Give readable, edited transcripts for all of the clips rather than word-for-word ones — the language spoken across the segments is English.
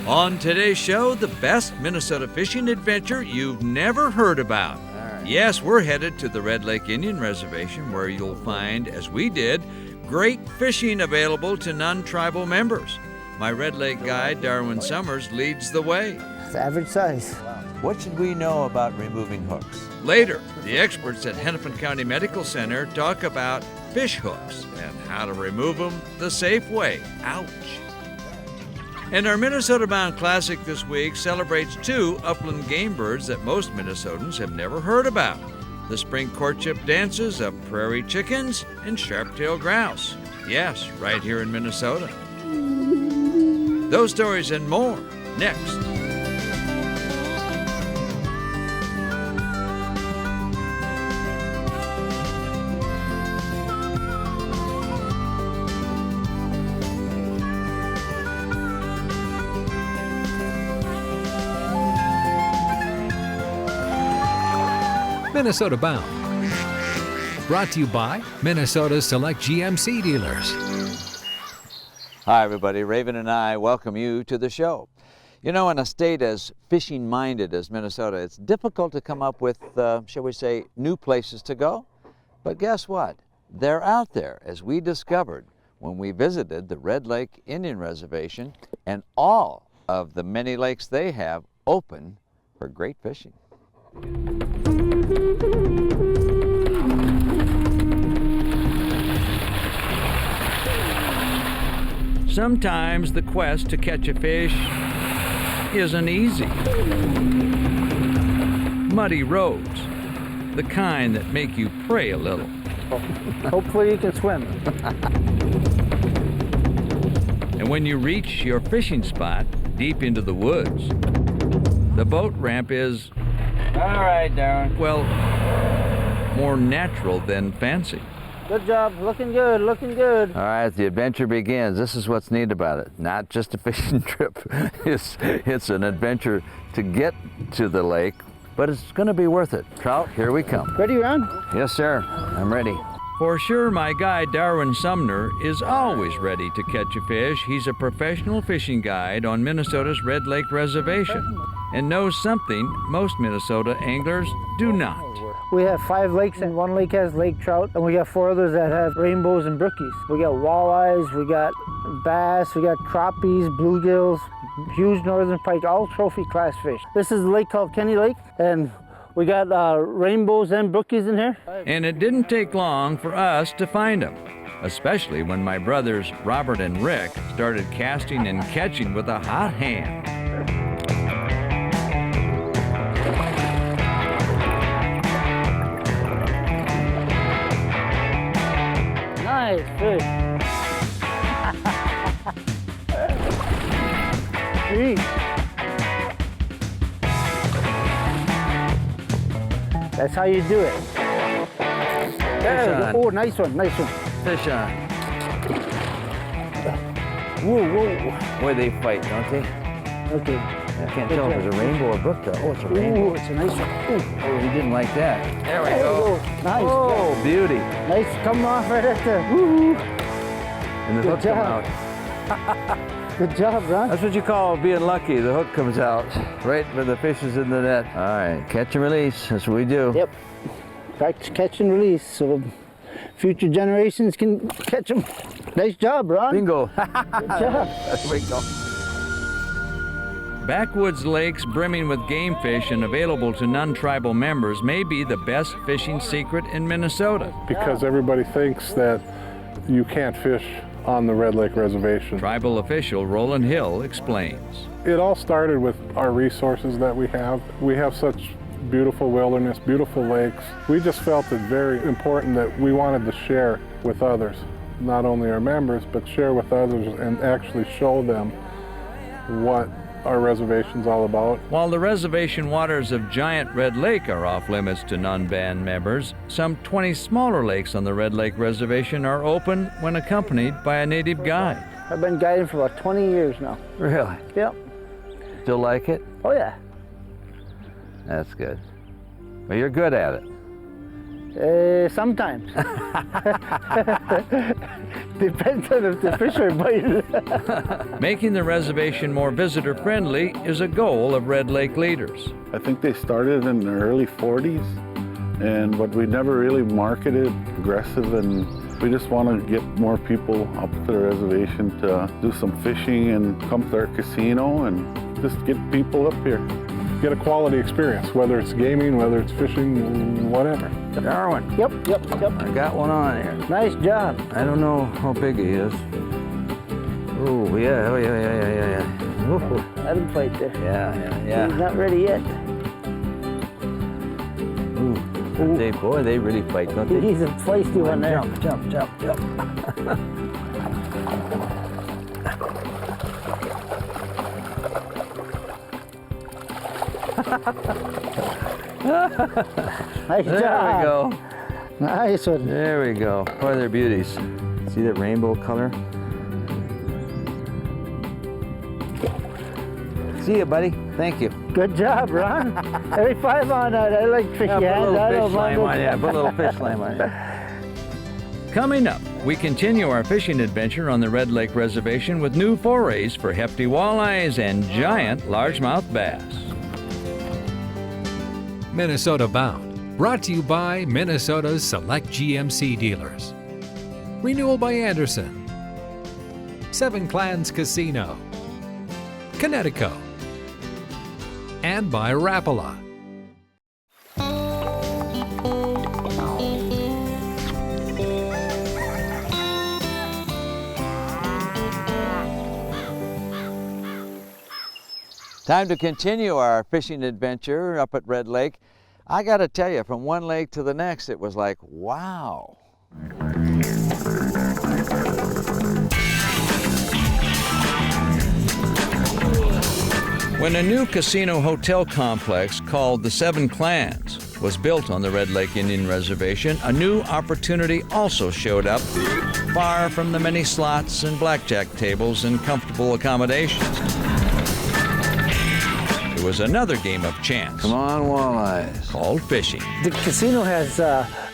On today's show, the best Minnesota fishing adventure you've never heard about. Yes, we're headed to the Red Lake Indian Reservation, where you'll find, as we did, great fishing available to non-tribal members. My Red Lake guide, Darwin Summers, leads the way. It's average size. What should we know about removing hooks? Later, the experts at Hennepin County Medical Center talk about fish hooks and how to remove them the safe way. Ouch. And our Minnesota Bound Classic this week celebrates two upland game birds that most Minnesotans have never heard about: the spring courtship dances of prairie chickens and Sharptail grouse. Yes, right here in Minnesota. Those stories and more next. Minnesota Bound. Brought to you by Minnesota's select GMC dealers. Hi everybody, Raven and I welcome you to the show. You know, in a state as fishing-minded as Minnesota, it's difficult to come up with, shall we say, new places to go. But guess what? They're out there, as we discovered when we visited the Red Lake Indian Reservation, and all of the many lakes they have open for great fishing. Sometimes the quest to catch a fish isn't easy. Muddy roads, the kind that make you pray a little. Hopefully you can swim. And when you reach your fishing spot deep into the woods, the boat ramp is, All right, Darwin. well, more natural than fancy. Good job. Looking good, looking good. All right, the adventure begins. This is what's neat about it. Not just a fishing trip. It's an adventure to get to the lake, but it's going to be worth it. Trout, here we come. Ready, Ron? Yes, sir. I'm ready. For sure, my guide, Darwin Sumner, is always ready to catch a fish. He's a professional fishing guide on Minnesota's Red Lake Reservation and knows something most Minnesota anglers do not. We have 5 lakes, and 1 lake has lake trout, and we got 4 others that have rainbows and brookies. We got walleyes, we got bass, we got crappies, bluegills, huge northern pike, all trophy class fish. This is a lake called Kenny Lake, and we got rainbows and brookies in here. And it didn't take long for us to find them, especially when my brothers Robert and Rick started casting and catching with a hot hand. Nice fish. Sweet. That's how you do it. There, oh, nice one, nice one. Fish on. Whoa, whoa. Boy, they fight, don't they? Okay. I can't tell if it's a rainbow or brook though. Oh, it's a rainbow. Ooh, it's a nice one. Ooh. Oh, he didn't like that. There we There go. you go. Nice. Oh, beauty. Nice, come off right at the, woo. And the Good hook come job. out. Good job, Ron. That's what you call being lucky. The hook comes out right when the fish is in the net. All right, catch and release. That's what we do. Yep. Practice catch and release so future generations can catch them. Nice job, Ron. Bingo. Good job. There we go. Backwoods lakes brimming with game fish and available to non-tribal members may be the best fishing secret in Minnesota. Because everybody thinks that you can't fish on the Red Lake Reservation. Tribal official Roland Hill explains. It all started with our resources that we have. We have such beautiful wilderness, beautiful lakes. We just felt it very important that we wanted to share with others, not only our members, but share with others and actually show them what our reservation's all about. While the reservation waters of Giant Red Lake are off limits to non-band members, some 20 smaller lakes on the Red Lake Reservation are open when accompanied by a native guide. I've been guiding for about 20 years now. Really? Yep. Still like it? Oh, yeah. That's good. Well, you're good at it. Sometimes. Depends on if the fish are biting. Making the reservation more visitor-friendly is a goal of Red Lake leaders. I think they started in the early 40s, but we never really marketed aggressive, and we just want to get more people up to the reservation to do some fishing and come to our casino and just get people up here. Get a quality experience, whether it's gaming, whether it's fishing, whatever. Darwin. Yep. I got one on there. Nice job. I don't know how big he is. Oh yeah. Ooh, let him fight there. Yeah. He's not ready yet. Boy, they really fight, don't they? He's a feisty one there. Jump. Nice There job. we go. Nice one. There we go. Boy, they're beauties. See that rainbow color? See you, buddy. Thank you. Good job, Ron. Every 5 on that. I like fishy Put a hands. little I fish don't mind slime on it. you. Put a little fish slime on you. Coming up, we continue our fishing adventure on the Red Lake Reservation with new forays for hefty walleyes and giant largemouth bass. Minnesota Bound, brought to you by Minnesota's select GMC dealers. Renewal by Anderson. Seven Clans Casino. Connecticut. And by Rapala. Time to continue our fishing adventure up at Red Lake. I got to tell you, from one lake to the next, it was like, wow. When a new casino hotel complex called the Seven Clans was built on the Red Lake Indian Reservation, a new opportunity also showed up, far from the many slots and blackjack tables and comfortable accommodations. There was another game of chance. Come on, walleyes. Called fishing. The casino has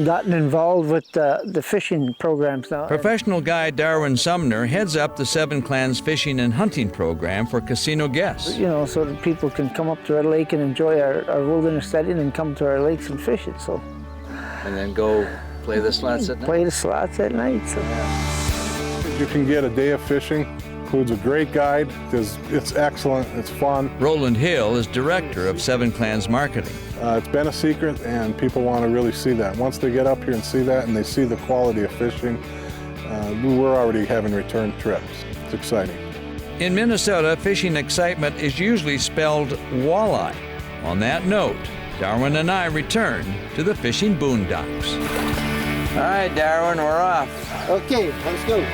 gotten involved with the fishing programs now. Professional guide Darwin Sumner heads up the Seven Clans fishing and hunting program for casino guests. You know, so that people can come up to Red Lake and enjoy our wilderness setting and come to our lakes and fish it. So And then go play the slots at night. play the slots at night. So. You can get a day of fishing. Includes a great guide. It's excellent. It's fun. Roland Hill is director of Seven Clans marketing. It's been a secret, and people want to really see that. Once they get up here and see that, and they see the quality of fishing, we're already having return trips. It's exciting. In Minnesota, fishing excitement is usually spelled walleye. On that note, Darwin and I return to the fishing boondocks. All right, Darwin, we're off. Okay, let's go.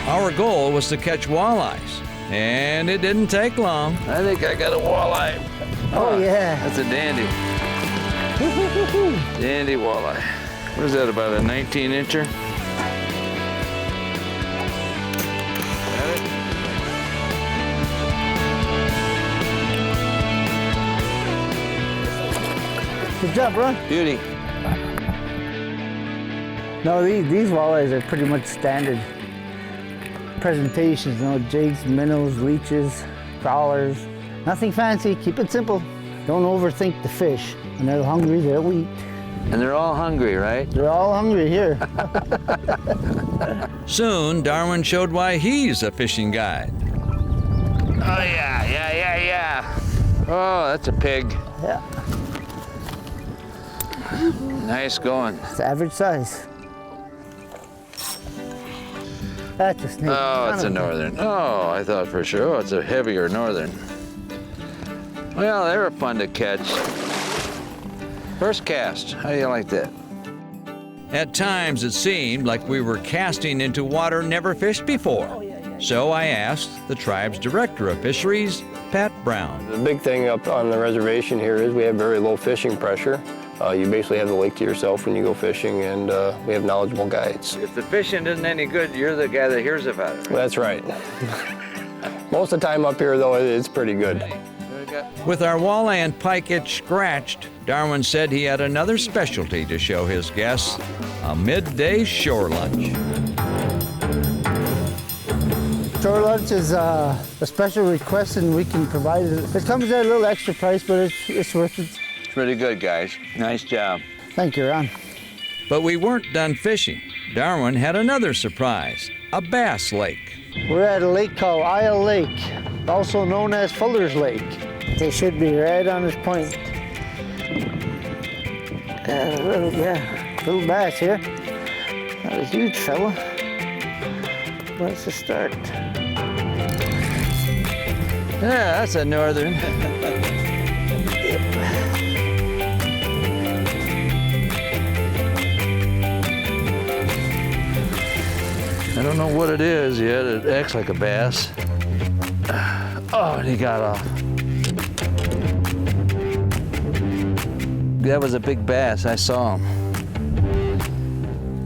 Our goal was to catch walleyes, and it didn't take long. I think I got a walleye. Oh, yeah. That's a dandy. Dandy walleye. What is that, about a 19-incher? Good job, Ron. Beauty. No, these walleyes are pretty much standard presentations, you know, jigs, minnows, leeches, crawlers. Nothing fancy, keep it simple. Don't overthink the fish. When they're hungry, they'll eat. And they're all hungry, right? They're all hungry here. Soon, Darwin showed why he's a fishing guide. Oh, yeah. Oh, that's a pig. Yeah, Nice going. it's average size. That's a snake. Oh, it's a northern. Oh, I thought for sure. Oh, it's a heavier northern. Well, they were fun to catch. First cast. How do you like that? At times, it seemed like we were casting into water never fished before. So I asked the tribe's director of fisheries, Pat Brown. The big thing up on the reservation here is we have very low fishing pressure. You basically have the lake to yourself when you go fishing, and we have knowledgeable guides. If the fishing isn't any good, you're the guy that hears about it. That's right. Most of the time up here, though, it's pretty good. We With our walleye and pike itch scratched, Darwin said he had another specialty to show his guests, a midday shore lunch. Shore lunch is a special request and we can provide it. It comes at a little extra price, but it's worth it. It's pretty good, guys. Nice job. Thank you, Ron. But we weren't done fishing. Darwin had another surprise, a bass lake. We're at a lake called Isle Lake, also known as Fuller's Lake. They should be right on this point. Little bass here. Not a huge fella, but it's a start. Yeah, that's a northern. I don't know what it is yet. It acts like a bass. Oh, and he got off. That was a big bass. I saw him.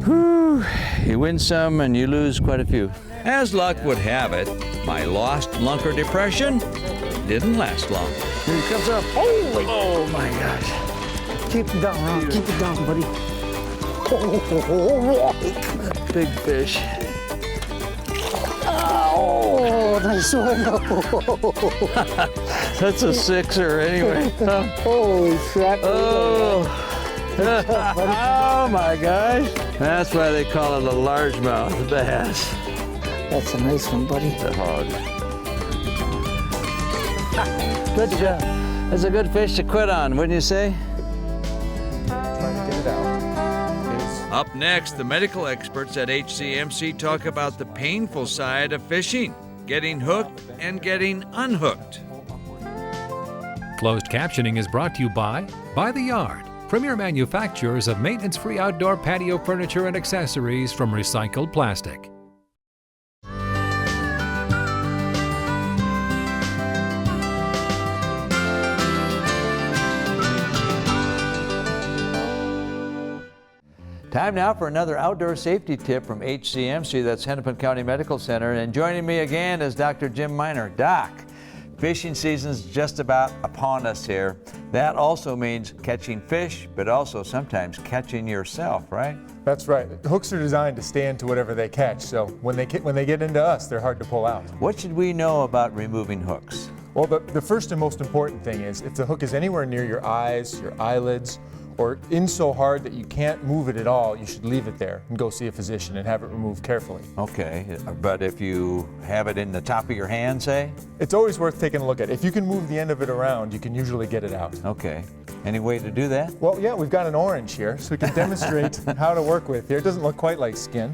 Whew. You win some and you lose quite a few. As luck would have it, my lost lunker depression didn't last long. Here he comes up. Holy! Oh my gosh. Keep it down, Ron. Keep it down, buddy. Big fish. Oh, nice one. That's a sixer anyway. Holy crap. Oh. Oh my gosh. That's why they call it a largemouth bass. That's a nice one, buddy. It's a hog. Good job. That's a good fish to quit on, wouldn't you say? Trying to get it out. Up next, the medical experts at HCMC talk about the painful side of fishing, getting hooked and getting unhooked. Closed captioning is brought to you by The Yard, premier manufacturers of maintenance-free outdoor patio furniture and accessories from recycled plastic. Time now for another outdoor safety tip from HCMC, that's Hennepin County Medical Center. And joining me again is Dr. Jim Miner. Doc, fishing season's just about upon us here. That also means catching fish, but also sometimes catching yourself, right? That's right. Hooks are designed to stay into whatever they catch, so when they get into us, they're hard to pull out. What should we know about removing hooks? Well, the first and most important thing is if the hook is anywhere near your eyes, your eyelids, or in so hard that you can't move it at all, you should leave it there and go see a physician and have it removed carefully. Okay, but if you have it in the top of your hand, say? It's always worth taking a look at. If you can move the end of it around, you can usually get it out. Okay. Any way to do that? Well, yeah, we've got an orange here, so we can demonstrate how to work with here. It doesn't look quite like skin.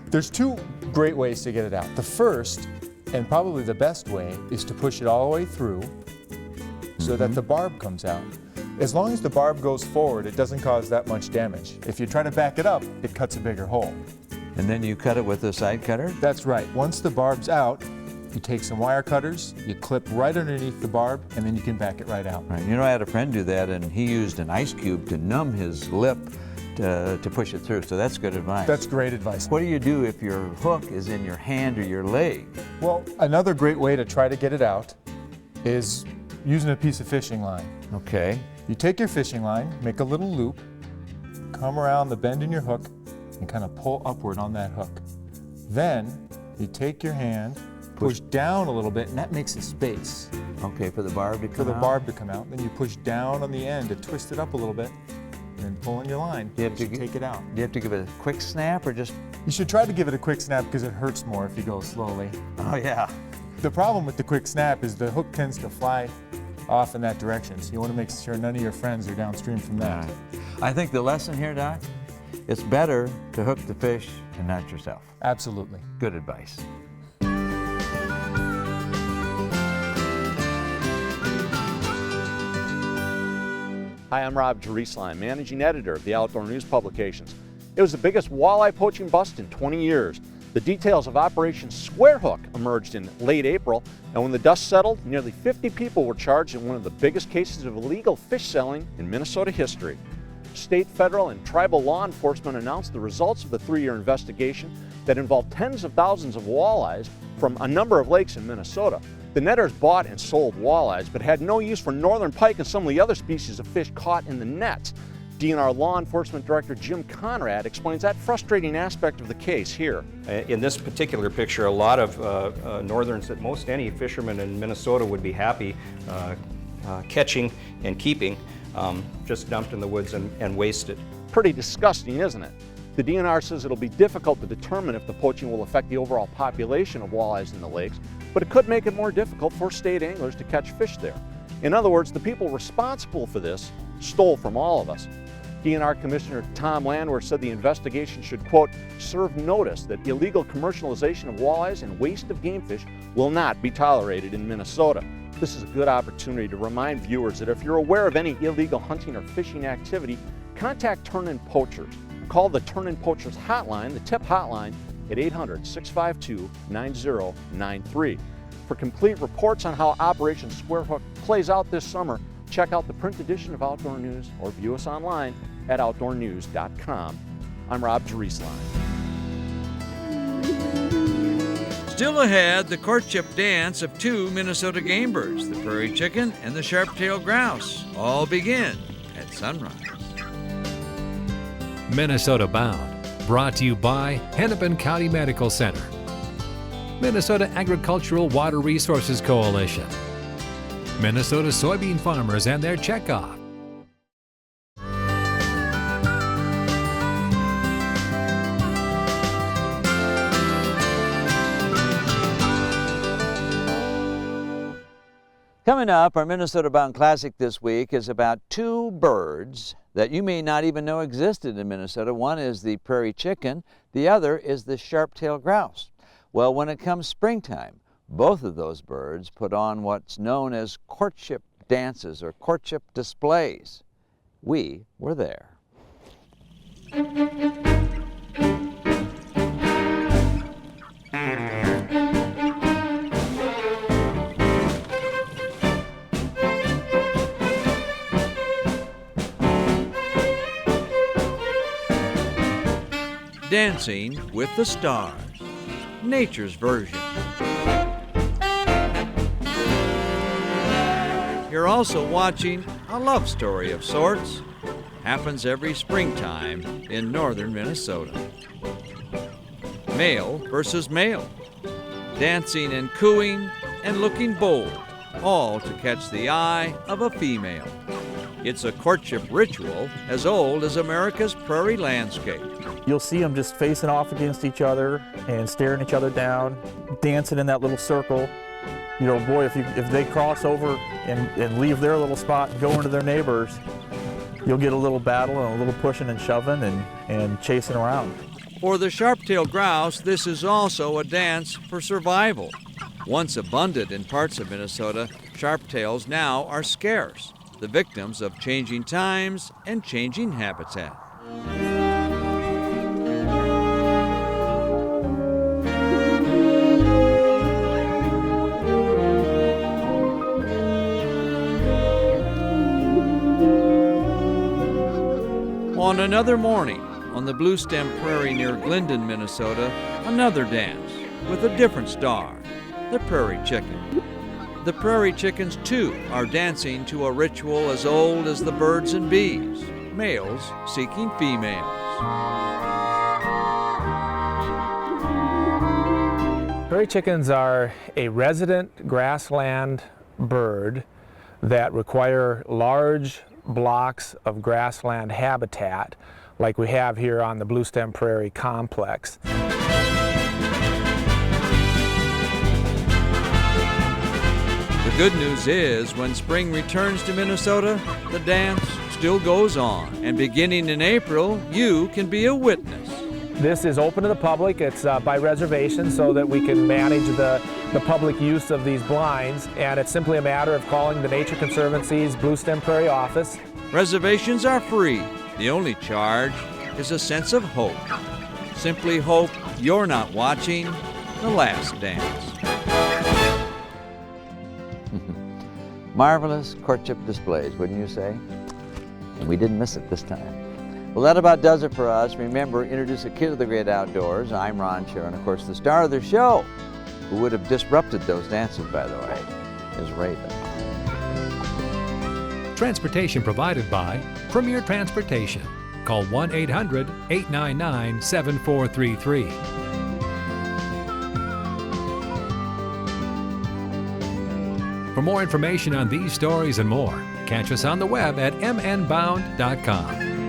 There's two great ways to get it out. The first, and probably the best way, is to push it all the way through so that the barb comes out. As long as the barb goes forward, it doesn't cause that much damage. If you try to back it up, it cuts a bigger hole. And then you cut it with a side cutter? That's right. Once the barb's out, you take some wire cutters, you clip right underneath the barb, and then you can back it right out. Right. You know, I had a friend do that, and he used an ice cube to numb his lip to push it through, so that's good advice. That's great advice. What do you do if your hook is in your hand or your leg? Well, another great way to try to get it out is using a piece of fishing line. Okay. You take your fishing line, make a little loop, come around the bend in your hook, and kind of pull upward on that hook. Then you take your hand, push down a little bit, and that makes a space. Okay, for the barb to come out? For the barb to come out. Then you push down on the end to twist it up a little bit, and then pull on your line. You have to take it out. Do you have to give it a quick snap or just? You should try to give it a quick snap because it hurts more if you go slowly. Oh yeah. The problem with the quick snap is the hook tends to fly off in that direction, so you want to make sure none of your friends are downstream from that. Right. I think the lesson here, Doc, it's better to hook the fish and not yourself. Absolutely. Good advice. Hi, I'm Rob Jerusalem, Managing Editor of the Outdoor News Publications. It was the biggest walleye poaching bust in 20 years. The details of Operation Square Hook emerged in late April, and when the dust settled, nearly 50 people were charged in one of the biggest cases of illegal fish selling in Minnesota history. State, federal, and tribal law enforcement announced the results of the 3-year investigation that involved tens of thousands of walleyes from a number of lakes in Minnesota. The netters bought and sold walleyes, but had no use for northern pike and some of the other species of fish caught in the nets. DNR Law Enforcement Director Jim Conrad explains that frustrating aspect of the case here. In this particular picture, a lot of northerns that most any fisherman in Minnesota would be happy catching and keeping, just dumped in the woods and wasted. Pretty disgusting, isn't it? The DNR says it'll be difficult to determine if the poaching will affect the overall population of walleyes in the lakes, but it could make it more difficult for state anglers to catch fish there. In other words, the people responsible for this stole from all of us. DNR Commissioner Tom Landwehr said the investigation should, quote, serve notice that illegal commercialization of walleyes and waste of game fish will not be tolerated in Minnesota. This is a good opportunity to remind viewers that if you're aware of any illegal hunting or fishing activity, contact Turn-In Poachers. Call the Turn-In Poachers hotline, the tip hotline, at 800-652-9093. For complete reports on how Operation Squarehook plays out this summer, check out the print edition of Outdoor News or view us online at outdoornews.com. I'm Rob Drieslein. Still ahead, the courtship dance of two Minnesota game birds, the prairie chicken and the sharp-tailed grouse, all begin at sunrise. Minnesota Bound, brought to you by Hennepin County Medical Center, Minnesota Agricultural Water Resources Coalition, Minnesota soybean farmers and their checkoff, Coming up, our Minnesota Bound Classic this week is about two birds that you may not even know existed in Minnesota. One is the prairie chicken, the other is the sharp-tailed grouse. Well, when it comes springtime, both of those birds put on what's known as courtship dances or courtship displays. We were there. Dancing with the Stars, nature's version. You're also watching a love story of sorts. Happens every springtime in northern Minnesota. Male versus male, dancing and cooing and looking bold, all to catch the eye of a female. It's a courtship ritual as old as America's prairie landscape. You'll see them just facing off against each other and staring each other down, dancing in that little circle. You know, boy, if they cross over and leave their little spot and go into their neighbors, you'll get a little battle and a little pushing and shoving and chasing around. For the sharp-tailed grouse, this is also a dance for survival. Once abundant in parts of Minnesota, sharptails now are scarce, the victims of changing times and changing habitat. On another morning, on the Bluestem Prairie near Glendon, Minnesota, another dance with a different star, the prairie chicken. The prairie chickens, too, are dancing to a ritual as old as the birds and bees, males seeking females. Prairie chickens are a resident grassland bird that require large blocks of grassland habitat like we have here on the Bluestem Prairie complex. The good news is when spring returns to Minnesota, the dance still goes on, and beginning in April, you can be a witness. This is open to the public. It's by reservation so that we can manage the public use of these blinds, and it's simply a matter of calling the Nature Conservancy's Bluestem Prairie office. Reservations are free. The only charge is a sense of hope. Simply hope you're not watching the last dance. Marvelous courtship displays, wouldn't you say? And we didn't miss it this time. Well, that about does it for us. Remember, introduce a kid to the great outdoors. I'm Ron Scher, and of course, the star of the show who would have disrupted those dances, by the way, is Raven. Transportation provided by Premier Transportation. Call 1-800-899-7433. For more information on these stories and more, catch us on the web at mnbound.com.